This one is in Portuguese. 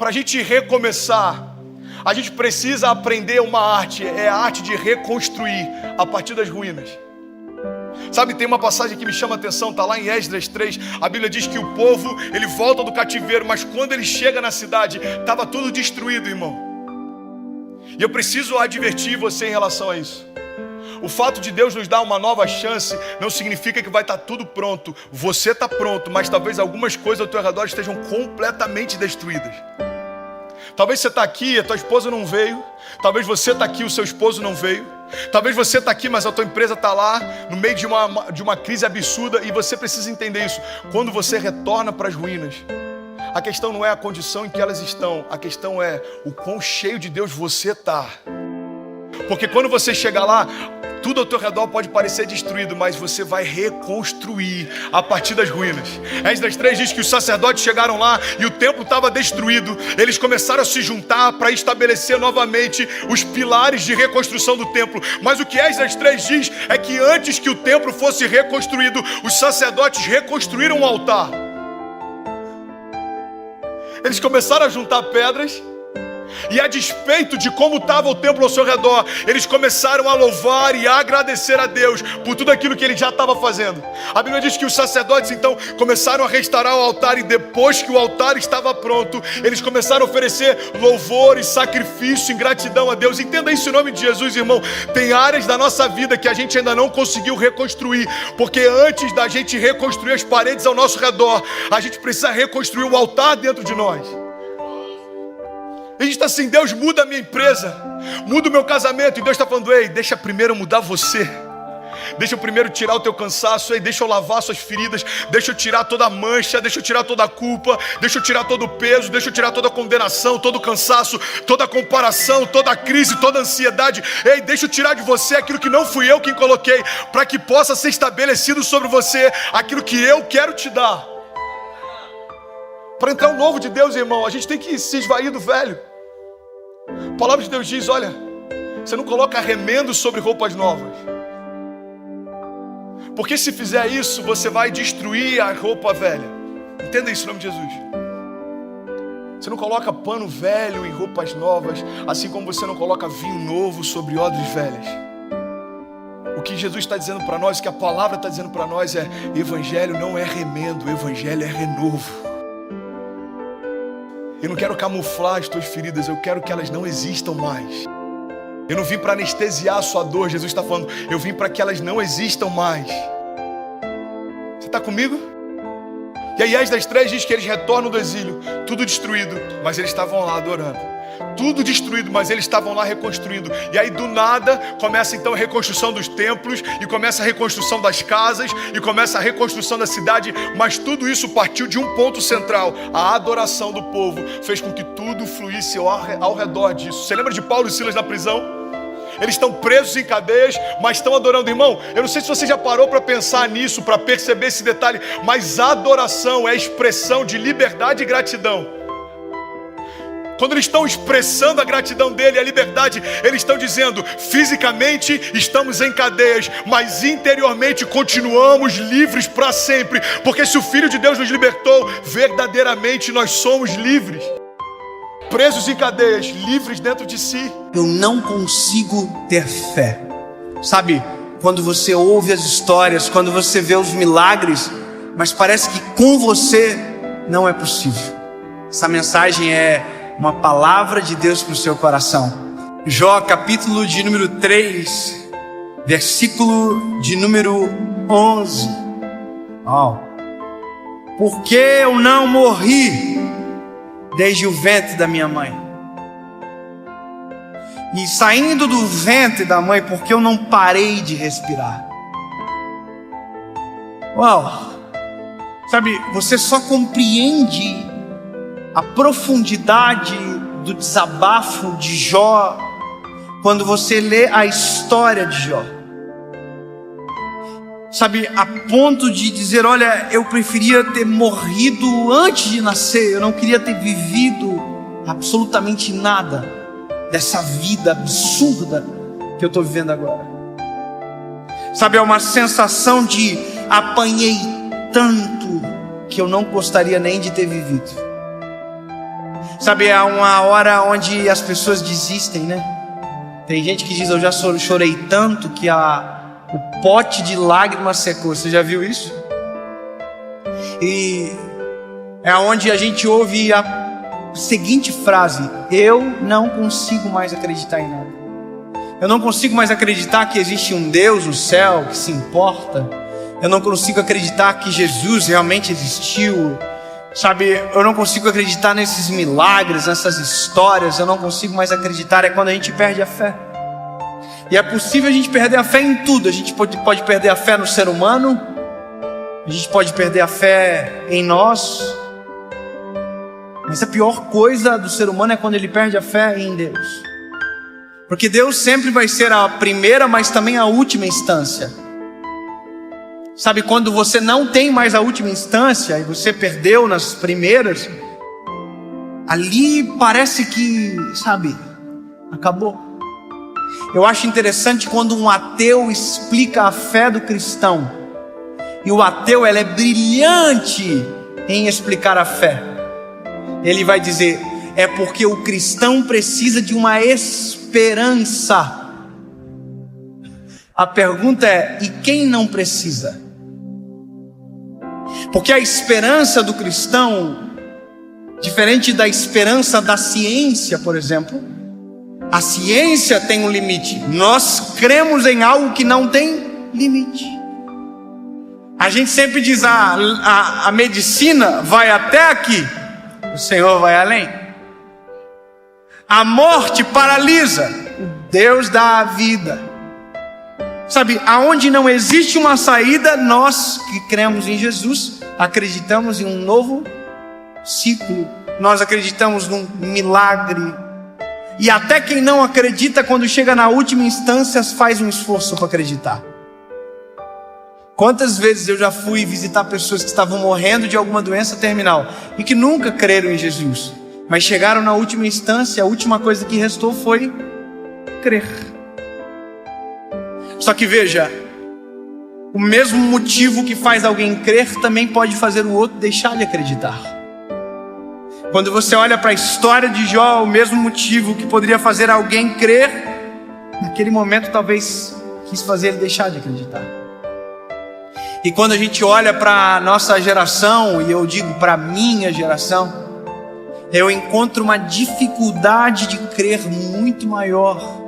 Para a gente recomeçar, a gente precisa aprender uma arte, é a arte de reconstruir a partir das ruínas. Sabe, tem uma passagem que me chama a atenção, está lá em Esdras 3, a Bíblia diz que o povo, ele volta do cativeiro, mas quando ele chega na cidade, estava tudo destruído, irmão. E eu preciso advertir você em relação a isso. O fato de Deus nos dar uma nova chance não significa que vai estar tudo pronto. Você está pronto, mas talvez algumas coisas ao teu redor estejam completamente destruídas. Talvez você está aqui e a tua esposa não veio. Talvez você está aqui e o seu esposo não veio. Talvez você está aqui, mas a tua empresa está lá no meio de uma crise absurda. E você precisa entender isso. Quando você retorna para as ruínas, a questão não é a condição em que elas estão. A questão é o quão cheio de Deus você está. Porque quando você chegar lá, tudo ao teu redor pode parecer destruído, mas você vai reconstruir a partir das ruínas. Esdras 3 diz que os sacerdotes chegaram lá e o templo estava destruído. Eles começaram a se juntar para estabelecer novamente os pilares de reconstrução do templo. Mas o que Esdras 3 diz é que antes que o templo fosse reconstruído, os sacerdotes reconstruíram o altar. Eles começaram a juntar pedras. E a despeito de como estava o templo ao seu redor, eles começaram a louvar e a agradecer a Deus por tudo aquilo que ele já estava fazendo. A Bíblia diz que os sacerdotes então começaram a restaurar o altar, e depois que o altar estava pronto, eles começaram a oferecer louvor e sacrifício em gratidão a Deus. Entenda isso em nome de Jesus, irmão. Tem áreas da nossa vida que a gente ainda não conseguiu reconstruir, porque antes da gente reconstruir as paredes ao nosso redor, a gente precisa reconstruir o altar dentro de nós. A gente está assim: Deus, muda a minha empresa, muda o meu casamento. E Deus está falando: ei, deixa primeiro mudar você. Deixa eu primeiro tirar o teu cansaço, deixa eu lavar suas feridas, deixa eu tirar toda a mancha, deixa eu tirar toda a culpa, deixa eu tirar todo o peso, deixa eu tirar toda a condenação, todo o cansaço, toda a comparação, toda a crise, toda a ansiedade. Ei, deixa eu tirar de você aquilo que não fui eu quem coloquei, para que possa ser estabelecido sobre você aquilo que eu quero te dar. Para entrar o novo de Deus, irmão, a gente tem que se esvair do velho. A palavra de Deus diz: olha, você não coloca remendo sobre roupas novas, porque se fizer isso, você vai destruir a roupa velha. Entenda isso em nome de Jesus. Você não coloca pano velho em roupas novas, assim como você não coloca vinho novo sobre odres velhas. O que Jesus está dizendo para nós, o que a palavra está dizendo para nós é: evangelho não é remendo, evangelho é renovo. Eu não quero camuflar as tuas feridas, eu quero que elas não existam mais. Eu não vim para anestesiar a sua dor, Jesus está falando, eu vim para que elas não existam mais. Você está comigo? E aí Esdras 3 diz que eles retornam do exílio, tudo destruído, mas eles estavam lá adorando. Tudo destruído, mas eles estavam lá reconstruindo. E aí do nada começa então a reconstrução dos templos, e começa a reconstrução das casas, e começa a reconstrução da cidade. Mas tudo isso partiu de um ponto central: a adoração do povo fez com que tudo fluísse ao redor disso. Você lembra de Paulo e Silas na prisão? Eles estão presos em cadeias, mas estão adorando. Irmão, eu não sei se você já parou para pensar nisso, para perceber esse detalhe, mas a adoração é a expressão de liberdade e gratidão. Quando eles estão expressando a gratidão dele, a liberdade, eles estão dizendo: fisicamente estamos em cadeias, mas interiormente continuamos livres para sempre. Porque se o Filho de Deus nos libertou, verdadeiramente nós somos livres. Presos em cadeias, livres dentro de si. Eu não consigo ter fé. Sabe, quando você ouve as histórias, quando você vê os milagres, mas parece que com você não é possível. Essa mensagem é uma palavra de Deus para o seu coração. Jó, capítulo de número 3, versículo de número 11. Porque eu não morri desde o ventre da minha mãe, e saindo do ventre da mãe, porque eu não parei de respirar. Sabe, você só compreende a profundidade do desabafo de Jó quando você lê a história de Jó. Sabe, a ponto de dizer: olha, eu preferia ter morrido antes de nascer, eu não queria ter vivido absolutamente nada dessa vida absurda que eu estou vivendo agora. Sabe, é uma sensação de apanhei tanto que eu não gostaria nem de ter vivido. Sabe, há uma hora onde as pessoas desistem, né? Tem gente que diz, eu já chorei tanto que o pote de lágrimas secou. Você já viu isso? E é onde a gente ouve a seguinte frase: eu não consigo mais acreditar em nada. Eu não consigo mais acreditar que existe um Deus no céu que se importa. Eu não consigo acreditar que Jesus realmente existiu. Sabe, eu não consigo acreditar nesses milagres, nessas histórias. Eu não consigo mais acreditar. É quando a gente perde a fé. E é possível a gente perder a fé em tudo. A gente pode perder a fé no ser humano. A gente pode perder a fé em nós. Mas a pior coisa do ser humano é quando ele perde a fé em Deus. Porque Deus sempre vai ser a primeira, mas também a última instância. Sabe, quando você não tem mais a última instância e você perdeu nas primeiras, ali parece que, sabe, acabou. Eu acho interessante quando um ateu explica a fé do cristão. E o ateu, ele é brilhante em explicar a fé. Ele vai dizer, é porque o cristão precisa de uma esperança. A pergunta é, e quem não precisa? Porque a esperança do cristão, diferente da esperança da ciência, por exemplo, a ciência tem um limite. Nós cremos em algo que não tem limite. A gente sempre diz, a medicina vai até aqui, o Senhor vai além. A morte paralisa, o Deus dá a vida. Sabe, aonde não existe uma saída, nós que cremos em Jesus, acreditamos em um novo ciclo. Nós acreditamos num milagre. E até quem não acredita, quando chega na última instância, faz um esforço para acreditar. Quantas vezes eu já fui visitar pessoas que estavam morrendo de alguma doença terminal e que nunca creram em Jesus, mas chegaram na última instância, a última coisa que restou foi crer. Só que veja, o mesmo motivo que faz alguém crer também pode fazer o outro deixar de acreditar. Quando você olha para a história de Jó, o mesmo motivo que poderia fazer alguém crer, naquele momento talvez quis fazer ele deixar de acreditar. E quando a gente olha para a nossa geração, e eu digo para a minha geração, eu encontro uma dificuldade de crer muito maior.